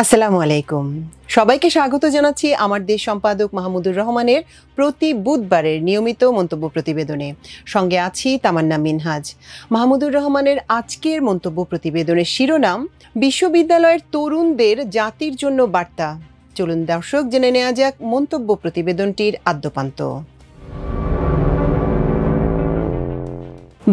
আসসালামু আলাইকুম। সবাইকে স্বাগত জানাচ্ছি আমার দেশ সম্পাদক মাহমুদুর রহমানের প্রতি বুধবারের নিয়মিত মন্তব্য প্রতিবেদনে। সঙ্গে আছি তামান্না মিনহাজ। মাহমুদুর রহমানের আজকের মন্তব্য প্রতিবেদনের শিরোনাম বিশ্ববিদ্যালয়ের তরুণদের জাতির জন্য বার্তা। চলুন দর্শক জেনে নেওয়া যাক মন্তব্য প্রতিবেদনটির আদ্যপান্ত।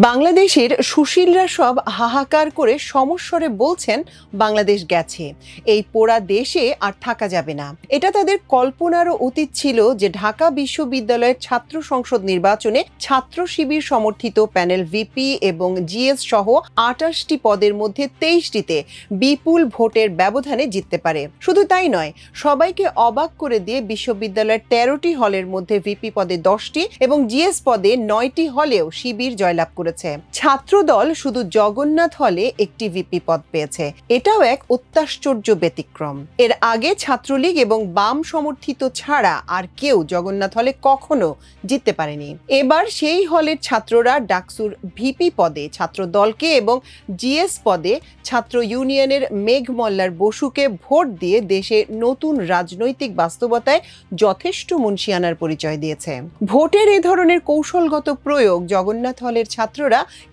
বাংলাদেশের সুশীলরা সব হাহাকার করে সমস্বরে বলছেন বাংলাদেশ গেছে, এই পোড়া দেশে আর থাকা যাবে না। এটা তাদের কল্পনারও অতীত ছিল যে ঢাকা বিশ্ববিদ্যালয়ের ছাত্র সংসদ নির্বাচনে ছাত্র শিবির সমর্থিত প্যানেল ভিপি এবং জিএস সহ ২৮টি পদের মধ্যে ২৩টিতে বিপুল ভোটের ব্যবধানে জিততে পারে। শুধু তাই নয়, সবাইকে অবাক করে দিয়ে বিশ্ববিদ্যালয়ের ১৩টি হলের মধ্যে ভিপি পদে ১০টি এবং জিএস পদে ৯টি হলেও শিবির জয়লাভ করেছে। ছাত্র দল শুধু জগন্নাথ হলে একটি ভিপি পদ পেয়েছে, এটাও এক অত্যাশ্চর্য ব্যতিক্রম। এর আগে ছাত্রলীগ এবং বাম সমর্থিত ছাড়া আর কেউ জগন্নাথ হলে কখনো জিততে পারেনি। এবার সেই হলের ছাত্ররা ডাকসুর ভিপি পদে ছাত্র দলকে এবং জিএস পদে ছাত্র ইউনিয়নের মেঘ মল্লার বসুকে ভোট দিয়ে দেশে নতুন রাজনৈতিক বাস্তবতায় যথেষ্ট মুনশিয়ানার পরিচয় দিয়েছে। ভোটের এ ধরনের কৌশলগত প্রয়োগ জগন্নাথ হলের ছাত্ররা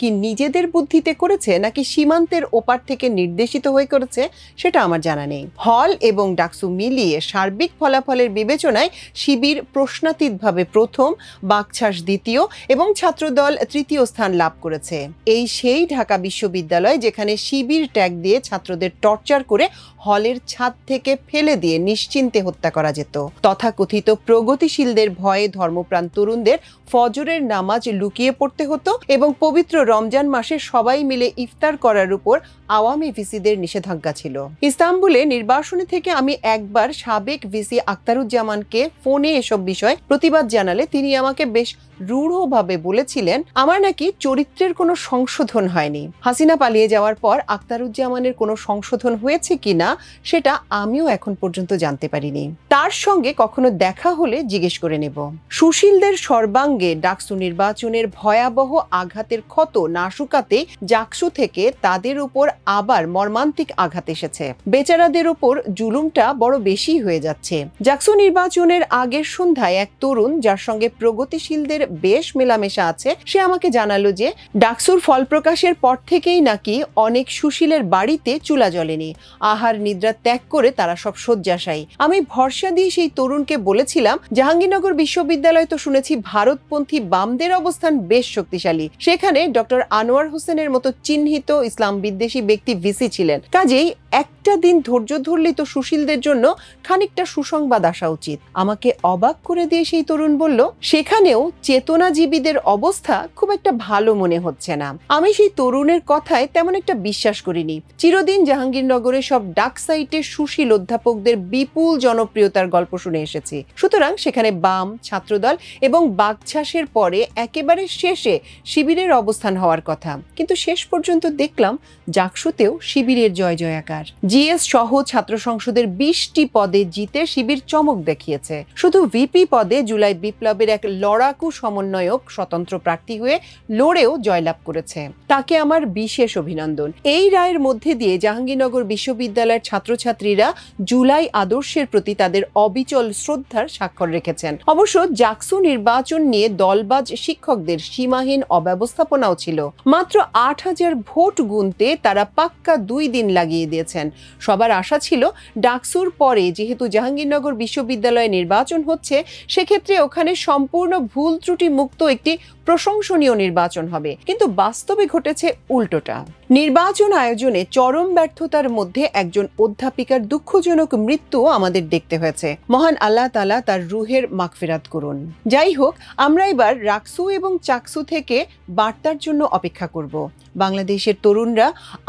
কি নিজেদের বুদ্ধিতে করেছে নাকি সীমান্তের ওপার থেকে নির্দেশিত হয়ে করেছে সেটা আমার জানা নেই। হল এবং ডাকসু মিলিয়ে সার্বিক ফলাফলের বিবেচনায় শিবির প্রশ্নাতীতভাবে প্রথম, বাকছাস দ্বিতীয় এবং ছাত্রদল তৃতীয় স্থান লাভ করেছে। এই সেই ঢাকা বিশ্ববিদ্যালয় যেখানে শিবির ট্যাগ দিয়ে ছাত্রদের টর্চার করে হলের ছাদ থেকে ফেলে দিয়ে নিশ্চিন্তে হত্যা করা যেত। তথাকথিত প্রগতিশীলদের ভয়ে ধর্মপ্রাণ তরুণদের ফজরের নামাজ লুকিয়ে পড়তে হতো এবং পবিত্র রমজান মাসে সবাই মিলে ইফতার করার উপর আওয়ামী ভিসিদের নিষেধাজ্ঞা ছিল। ইস্তাম্বুলে নির্বাসনে থেকে আমি একবার সাবেক ভিসি আখতারুজ্জামানকে ফোনে এসব বিষয় প্রতিবাদ জানালে তিনি আমাকে বেশ রূঢ়ভাবে বলেছিলেন আমার নাকি চরিত্রের কোনো সংশোধন হয়নি। হাসিনা পালিয়ে যাওয়ার পর আখতারুজ্জামানের কোনো সংশোধন হয়েছে কিনা সেটা আমিও এখন পর্যন্ত জানতে পারিনি। তার সঙ্গে কখনো দেখা হলে জিজ্ঞেস করে নেব। সুশীলদের সর্বাঙ্গে ডাকসু নির্বাচনের ভয়াবহ আঘাতের ক্ষত না শুকাতে জাকসু থেকে তাদের উপর আবার মর্মান্তিক আঘাত এসেছে। বেচারাদের উপর জুলুমটা বড় বেশি হয়ে যাচ্ছে। জাকসু নির্বাচনের আগের সন্ধ্যায় এক তরুণ যার সঙ্গে প্রগতিশীলদের বেশ মেলামেশা আছে সে আমাকে জানালো যে ডাকসুর ফল প্রকাশের পর থেকেই নাকি অনেক সুশীলের বাড়িতে চুলা জ্বলেনি, আহার নিদ্রা ত্যাগ করে তারা সব শয্যাশায়ী। আমি ভরসা দিয়ে সেই তরুণকে বলেছিলাম জাহাঙ্গীরনগর বিশ্ববিদ্যালয় তো শুনেছি ভারতপন্থী বামদের অবস্থান বেশ শক্তিশালী, সেখানে ডক্টর আনোয়ার হোসেনের মতো চিহ্নিত ইসলাম বিদ্বেষী ব্যক্তি ভিসি ছিলেন, কাজেই একটা দিন ধৈর্য ধরলেই তো সুশীলদের জন্য খানিকটা সুসংবাদ আসা উচিত। আমাকে অবাক করে দিয়ে সেই তরুণ বলল সেখানেও চেতনাজীবীদের অবস্থা খুব একটা ভালো মনে হচ্ছে না। আমি সেই তরুণের কথায় তেমন একটা বিশ্বাস করিনি। চিরদিন জাহাঙ্গীরনগরে সব ডাক সাইটে সুশীল অধ্যাপকদের বিপুল জনপ্রিয়তার গল্প শুনে এসেছি, সুতরাং সেখানে বাম, ছাত্রদল এবং বাকছাসের পরে একেবারে শেষে শিবিরের অবস্থান হওয়ার কথা, কিন্তু শেষ পর্যন্ত দেখলাম জাকসুতেও শিবিরের জয় জয়াকার। জিএস সহ ছাত্র সংসদের 20টি পদে জিতে শিবির চমক দেখিয়েছে। শুধু ভিপি পদে জুলাই বিপ্লবের এক লড়াকু সমন্বয়ক স্বতন্ত্র প্রার্থী হয়ে লড়েও জয়লাভ করেছে, তাকে আমার বিশেষ অভিনন্দন। এই রায়ের মধ্যে দিয়ে জাহাঙ্গীরনগর বিশ্ববিদ্যালয়ের ছাত্রছাত্রীরা জুলাই আদর্শের প্রতি তাদের অবিচল শ্রদ্ধার স্বাক্ষর রেখেছেন। অবশ্য জাকসু নির্বাচন নিয়ে দলবাজ শিক্ষকদের সীমাহীন অব্যবস্থাপনাও ছিল। মাত্র ৮,০০০ ভোট গুনতে তারা পাক্কা 2 দিন লাগিয়ে দিয়েছেন। সবার আশা ছিল ডাকসুর পরে যেহেতু জাহাঙ্গীরনগর বিশ্ববিদ্যালয়ে নির্বাচন হচ্ছে সেক্ষেত্রে ওখানে সম্পূর্ণ ভুল ত্রুটি মুক্ত একটি প্রশংসনীয় নির্বাচন হবে, কিন্তু বাস্তবে ঘটেছে উল্টোটা। নির্বাচন আয়োজনে চরম ব্যর্থতার মধ্যে একজন অধ্যাপিকার দুঃখজনক মৃত্যু আমাদের দেখতে হয়েছে। মহান আল্লাহ তাআলা তার রুহের মাগফিরাত করুন। যাই হোক, আমরা এবার রাকসু এবং চাকসু থেকে বার্তার জন্য অপেক্ষা করব। বাংলাদেশের তরুণরা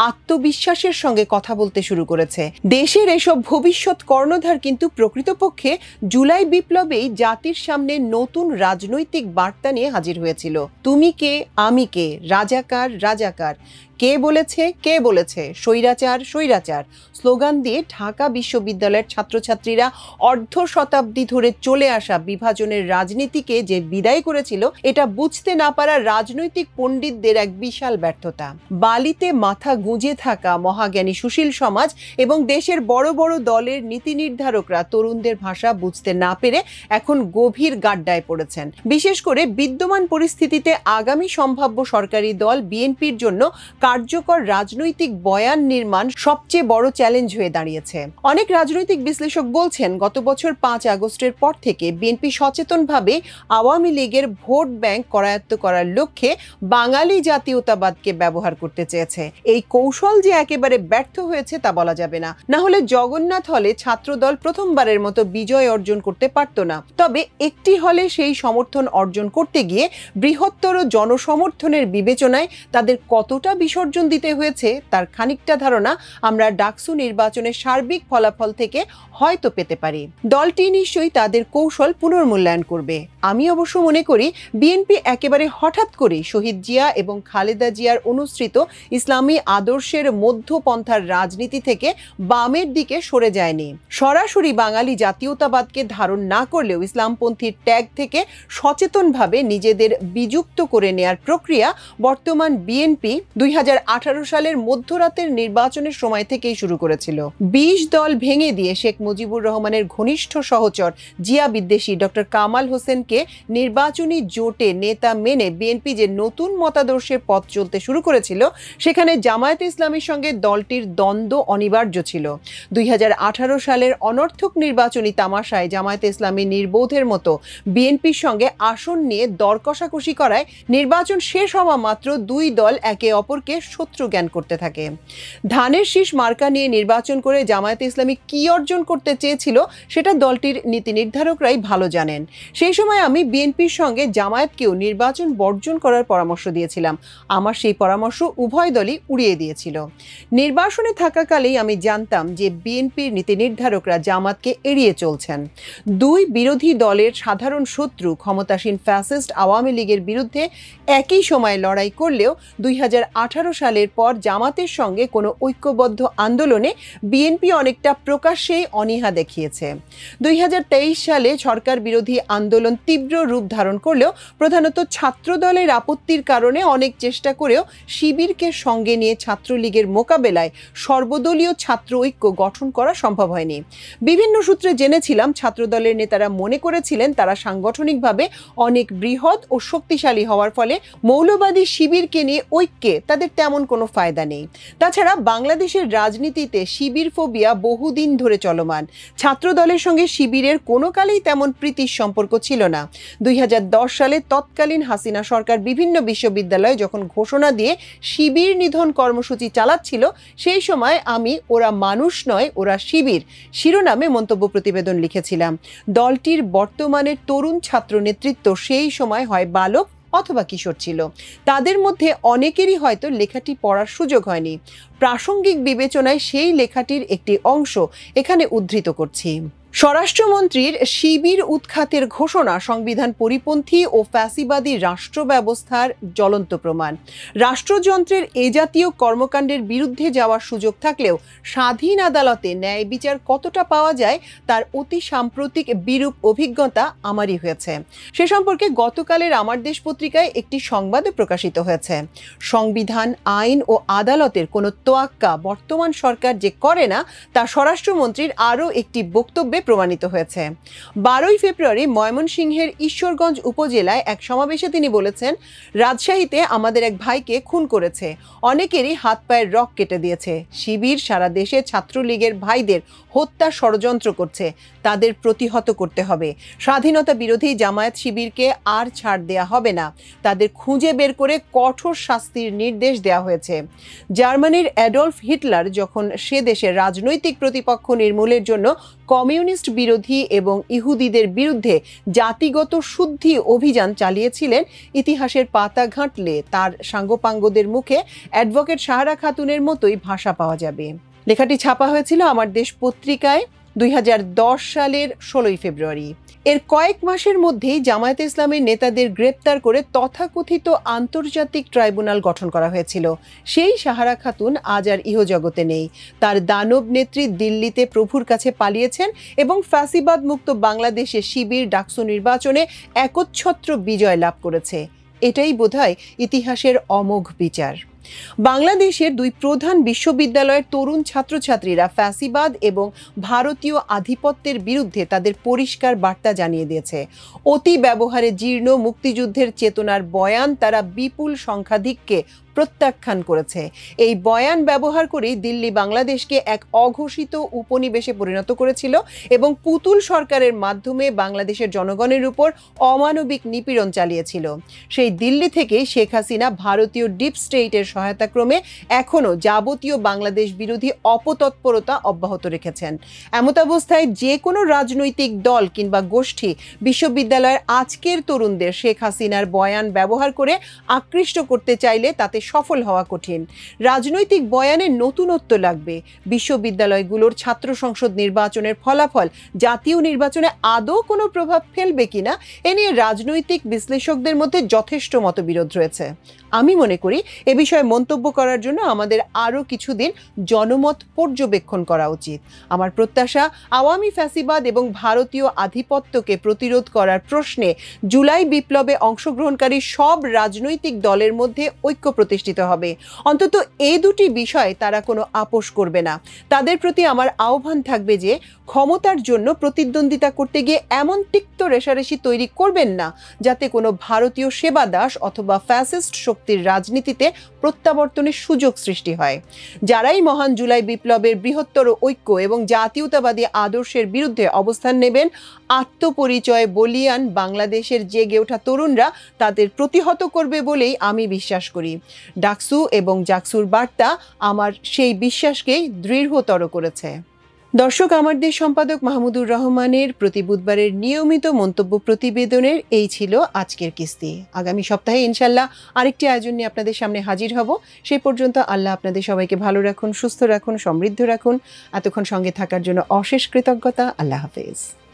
আত্মবিশ্বাসের সঙ্গে কথা বলতে শুরু করেছে। দেশের এসব ভবিষ্যৎ কর্ণধার কিন্তু প্রকৃতপক্ষে জুলাই বিপ্লবেই জাতির সামনে নতুন রাজনৈতিক বার্তা নিয়ে হাজির হয়েছিল। তুমি কে, আমি কে, রাজাকার রাজাকার, কে বলেছে স্বৈরাচার স্বৈরাচার স্লোগান দিয়ে ঢাকা বিশ্ববিদ্যালয়ের ছাত্রছাত্রীরা অর্ধ শতাব্দী ধরে চলে আসা বিভাজনের রাজনীতিকে যে বিদায় করেছিল, এটা বুঝতে না পারা রাজনৈতিক পণ্ডিতদের এক বিশাল ব্যর্থতা। বালিতে মাথা গুঁজে থাকা মহাজ্ঞানী সুশীল সমাজ এবং দেশের বড় বড় দলের নীতি নির্ধারকরা তরুণদের ভাষা বুঝতে না পেরে এখন গভীর গাড্ডায় পড়েছেন। বিশেষ করে বিদ্যমান পরিস্থিতিতে আগামী সম্ভাব্য সরকারি দল বিএনপির জন্য কার্যকর রাজনৈতিক বয়ান নির্মাণ সবচেয়ে বড় চ্যালেঞ্জ হয়ে দাঁড়িয়েছে। অনেক রাজনৈতিক বিশ্লেষক বলছেন, গত বছর 5 আগস্টের পর থেকে বিএনপি সচেতনভাবে আওয়ামী লীগের ভোট ব্যাংক করায়ত্ত করার লক্ষ্যে বাঙালি জাতীয়তাবাদকে ব্যবহার করতে চেয়েছে। এই কৌশল যে একেবারে ব্যর্থ হয়েছে তা বলা যাবে না। না হলে জগন্নাথ হলে ছাত্রদল প্রথমবারের মতো বিজয় অর্জন করতে পারত না। তবে একটি হলে সেই সমর্থন অর্জন করতে গিয়ে বৃহত্তর জনসমর্থনের বিবেচনায় তাদের কতটা বিসর্জন দিতে হয়েছে তার খানিকটা ধারণা আমরা ডাকসু নির্বাচনের সার্বিক ফলাফল থেকে হয়তো পেতে পারি। দলটি নিশ্চয়ই তাদের কৌশল পুনর্মূল্যায়ন করবে। আমি অবশ্য মনে করি বিএনপি একেবারে হঠাৎ করে শহীদ জিয়া এবং খালেদা জিয়ার অনুসৃত ইসলামী আদর্শের মধ্যপন্থার রাজনীতি থেকে বামের দিকে সরে যায়নি। সরাসরি বাঙালি জাতীয়তাবাদকে ধারণ না করলেও ইসলামপন্থীর ট্যাগ থেকে সচেতনভাবে নিজেদের বিযুক্ত করে নেয়ার প্রক্রিয়া বর্তমান বিএনপি 2018 সালের মধ্যরাতের নির্বাচনের সময় থেকেই শুরু করেছিল। 20 দল ভেঙে দিয়ে শেখ মুজিবুর রহমানের ঘনিষ্ঠ সহচর জিয়া বিদ্বেষী ডক্টর কামাল হোসেনকে নির্বাচনী জোটে নেতা মেনে বিএনপি যে নতুন মতাদর্শের পথ চলতে শুরু করেছিল, সেখানে জামায়াতে ইসলামীর সঙ্গে দলটির দ্বন্দ্ব অনিবার্য ছিল। 2018 সালের অনর্থক নির্বাচনী তামাশায় জামায়াতে ইসলামী নির্বোধের মতো বিএনপির সঙ্গে আসন নিয়ে দর কষাকষি করায় নির্বাচন শেষ হওয়া মাত্র দুই দল একে অপরকে শত্রু জ্ঞান করতে থাকে। ধানের শীষ মার্কা নিয়ে নির্বাচন করে জামায়াতে ইসলামী কি অর্জন করতে চেয়েছিল সেটা দলটির নীতি নির্ধারকরাই ভালো জানেন। সেই সময় আমি বিএনপির সঙ্গে জামায়াতকেও নির্বাচন বর্জন করার পরামর্শ দিয়েছিলাম। আমার সেই পরামর্শ উভয় দলই উড়িয়ে দিয়েছিল। নির্বাসনে থাকাকালেই আমি জানতাম যে বিএনপির নীতি নির্ধারকরা জামাতকে এড়িয়ে চলছেন। দুই বিরোধী দলের সাধারণ শত্রু ক্ষমতাসীন ফ্যাসিস্ট আওয়ামী লীগের বিরুদ্ধে একই সময় লড়াই করলেও 2018 সালের পর জামাতের সঙ্গে কোনো ঐক্যবদ্ধ আন্দোলনে বিএনপি অনেকটা প্রকাশ্যেই অনীহা দেখিয়েছে। 2023 সালে সরকার বিরোধী আন্দোলন তীব্র রূপ ধারণ করলেও প্রধানত ছাত্র দলের আপত্তির কারণে অনেক চেষ্টা করেও শিবিরকে সঙ্গে নিয়ে ছাত্রলীগের মোকাবেলায় সর্বদলীয় ছাত্র ঐক্য গঠন করা সম্ভব হয়নি। বিভিন্ন সূত্রে জেনেছিলাম ছাত্রদলের নেতারা মনে করেছিলেন তারা সাংগঠনিকভাবে অনেক বৃহৎ ও শক্তিশালী হওয়ার ফলে মৌলবাদী শিবিরকে নিয়ে ঐক্যে তাদের তেমন কোনো ফায়দা নেই। তাছাড়া বাংলাদেশের রাজনীতিতে শিবির ফোবিয়া বহুদিন ধরে চলমান। ছাত্র দলের সঙ্গে শিবিরের কোনো কালেই তেমন প্রীতির সম্পর্ক ছিল না। 2010 সালে তৎকালীন হাসিনা সরকার বিভিন্ন বিশ্ববিদ্যালয়ে যখন ঘোষণা দিয়ে শিবির নিধন কর্মসূচি চালাচ্ছিল, সেই সময় আমি ওরা মানুষ নয় ওরা শিবির শিরোনামে মন্তব্য প্রতিবেদন লিখেছিলাম। দলটির বর্তমানের তরুণ ছাত্র নেতৃত্ব সেই সময় হয় বালক অথবা কিশোর ছিল। তাদের মধ্যে অনেকেরই হয়তো লেখাটি পড়ার সুযোগ হয়নি। প্রাসঙ্গিক বিবেচনায় সেই লেখাটির একটি অংশ এখানে উদ্ধৃত করছি। স্বরাষ্ট্রমন্ত্রীর শিবির উৎখাতের ঘোষণা সংবিধান পরিপন্থী ও ফ্যাসিবাদী রাষ্ট্র ব্যবস্থার জ্বলন্ত প্রমাণ। রাষ্ট্রযন্ত্রের এ জাতীয় কর্মকাণ্ডের বিরুদ্ধে যাওয়ার সুযোগ থাকলেও স্বাধীন আদালতে ন্যায় বিচার কতটা পাওয়া যায় তার অতি সাম্প্রতিক বিরূপ অভিজ্ঞতা আমারই হয়েছে। সে সম্পর্কে গতকালের আমার দেশ পত্রিকায় একটি সংবাদে প্রকাশিত হয়েছে। সংবিধান, আইন ও আদালতের কোনো তোয়াক্কা বর্তমান সরকার যে করে না তা স্বরাষ্ট্রমন্ত্রীর আরও একটি বক্তব্যে প্রমাণিত হয়েছে। 12 ফেব্রুয়ারি ময়মনসিংহের ঈশ্বরগঞ্জ উপজেলায় এক সমাবেশে তিনি বলেছেন, রাজশাহীতে আমাদের এক ভাইকে খুন করেছে, অনেকেরই হাত পায়ের রক কেটে দিয়েছে। শিবির সারা দেশে ছাত্রলীগের ভাইদের হত্যা ষড়যন্ত্র করছে, তাদের প্রতিহত করতে হবে। স্বাধীনতা বিরোধী জামায়াত শিবিরকে আর ছাড় দেয়া হবে না, তাদের খুঁজে বের করে কঠোর শাস্তির নির্দেশ দেওয়া হয়েছে। জার্মানির অ্যাডলফ হিটলার যখন সে দেশের রাজনৈতিক প্রতিপক্ষ নির্মূলের জন্য কমিউনিস্ট বিরোধী এবং ইহুদিদের বিরুদ্ধে জাতিগত শুদ্ধি অভিযান চালিয়েছিলেন, ইতিহাসের পাতা ঘাঁটলে তার সাঙ্গপাঙ্গদের মুখে অ্যাডভোকেট সাহারা খাতুনের মতোই ভাষা পাওয়া যাবে। লেখাটি ছাপা হয়েছিল আমার দেশ পত্রিকায় 2010 সালের 16 ফেব্রুয়ারি। এর কয়েক মাসের মধ্যেই জামায়াতে ইসলামের নেতাদের গ্রেপ্তার করে তথাকথিত আন্তর্জাতিক ট্রাইব্যুনাল গঠন করা হয়েছিল। সেই সাহারা খাতুন আজ আর ইহজগতে নেই। তার দানব নেত্রী দিল্লিতে প্রভুর কাছে পালিয়েছেন এবং ফ্যাসিবাদ মুক্ত বাংলাদেশে শিবির ডাকসু নির্বাচনে একচ্ছত্র বিজয় লাভ করেছে। এটাই বোধহয় ইতিহাসের অমোঘ বিচার। বাংলাদেশের দুই প্রধান বিশ্ববিদ্যালয়ের তরুণ ছাত্রছাত্রীরা ফ্যাসিবাদ এবং ভারতীয় আধিপত্যের বিরুদ্ধে তাদের পরিষ্কার বার্তা জানিয়ে দিয়েছে। অতি ব্যবহারে জীর্ণ মুক্তিযুদ্ধের চেতনার বয়ান তারা বিপুল সংখ্যাধিক্যে প্রত্যাখ্যান করেছে। এই বয়ান ব্যবহার করেই দিল্লি বাংলাদেশকে এক অঘোষিত উপনিবেশে পরিণত করেছিল এবং পুতুল সরকারের মাধ্যমে বাংলাদেশের জনগণের উপর অমানবিক নিপীড়ন চালিয়েছিল। সেই দিল্লি থেকে শেখ হাসিনা ভারতীয় ডিপ স্টেটের সহায়তাক্রমে এখনও যাবতীয় বাংলাদেশ বিরোধী অপতৎপরতা অব্যাহত রেখেছেন। এমতাবস্থায় যে কোনো রাজনৈতিক দল কিংবা গোষ্ঠী বিশ্ববিদ্যালয়ের আজকের তরুণদের শেখ হাসিনার বয়ান ব্যবহার করে আকৃষ্ট করতে চাইলে তাতে সফল হওয়া কঠিন। রাজনৈতিক বয়ানে নতুনত্ব লাগবে। বিশ্ববিদ্যালয়গুলোর ছাত্র সংসদ নির্বাচনের ফলাফল জাতীয় নির্বাচনে আদৌ কোনো প্রভাব ফেলবে কিনা এ নিয়ে রাজনৈতিক বিশ্লেষকদের মধ্যে যথেষ্ট মতবিরোধ রয়েছে। আমি মনে করি এ বিষয়ে মন্তব্য করার জন্য আমাদের আরও কিছুদিন জনমত পর্যবেক্ষণ করা উচিত। আমার প্রত্যাশা, আওয়ামী ফ্যাসিবাদ এবং ভারতীয় আধিপত্যকে প্রতিরোধ করার প্রশ্নে জুলাই বিপ্লবে অংশগ্রহণকারী সব রাজনৈতিক দলের মধ্যে ঐক্য প্রতিষ্ঠিত হবে। অন্তত এই দুটি বিষয়ে তারা কোনো আপোষ করবে না। তাদের প্রতি আমার আহ্বান থাকবে যে ক্ষমতার জন্য প্রতিদ্বন্দ্বিতা করতে গিয়ে এমন তিক্ত রেষারেষি তৈরি করবেন না যাতে কোনো ভারতীয় সেবাদাস অথবা ফ্যাসিস্ট শক্তির রাজনীতিতে প্রত্যাবর্তনের সুযোগ সৃষ্টি হয়। যারাই মহান জুলাই বিপ্লবের বৃহত্তর ঐক্য এবং জাতীয়তাবাদী আদর্শের বিরুদ্ধে অবস্থান নেবেন, আত্মপরিচয় বলিয়ান বাংলাদেশের জেগে ওঠা তরুণরা তাদের প্রতিহত করবে বলেই আমি বিশ্বাস করি। ডাকসু এবং জাকসুর বার্তা আমার সেই বিশ্বাসকেই দৃঢ়তর করেছে। দর্শক, আমার দেশ সম্পাদক মাহমুদুর রহমানের প্রতি বুধবারের নিয়মিত মন্তব্য প্রতিবেদনের এই ছিল আজকের কিস্তি। আগামী সপ্তাহে ইনশাল্লাহ আরেকটি আয়োজন নিয়ে আপনাদের সামনে হাজির হব। সেই পর্যন্ত আল্লাহ আপনাদের সবাইকে ভালো রাখুন, সুস্থ রাখুন, সমৃদ্ধ রাখুন। এতক্ষণ সঙ্গে থাকার জন্য অশেষ কৃতজ্ঞতা। আল্লাহ হাফেজ।